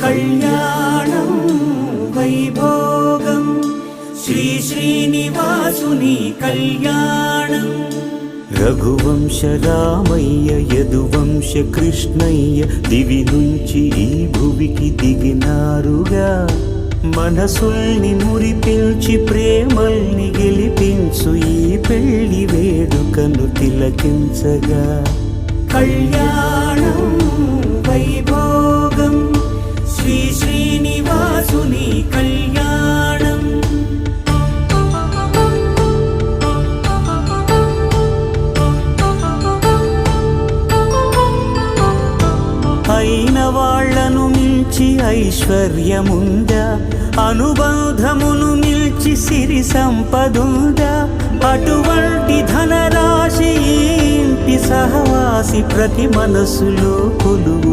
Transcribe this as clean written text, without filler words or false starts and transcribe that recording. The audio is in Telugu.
కళ్యాణం వైభోగం శ్రీ శ్రీనివాసుని కళ్యాణం. రఘువంశ రామయ్య యదువంశ కృష్ణయ్య దివి నుంచి ఈ భువికి దిగినారుగా. మనసుల్ని మురిపించి ప్రేమల్ని గెలిపించు ఈ పెళ్లి వేడుకను తిలకించగా. కళ్యాణం వైభోగం శ్రీ శ్రీనివాసుని కళ్యాణం. అయిన వాళ్లను మించి ఐశ్వర్యముందా, అనుబంధమును మిల్చి సిరి సంపదుందా. అటువంటి ధనరాశి ఇంటి సహవాసి ప్రతి మనసులో కొలువు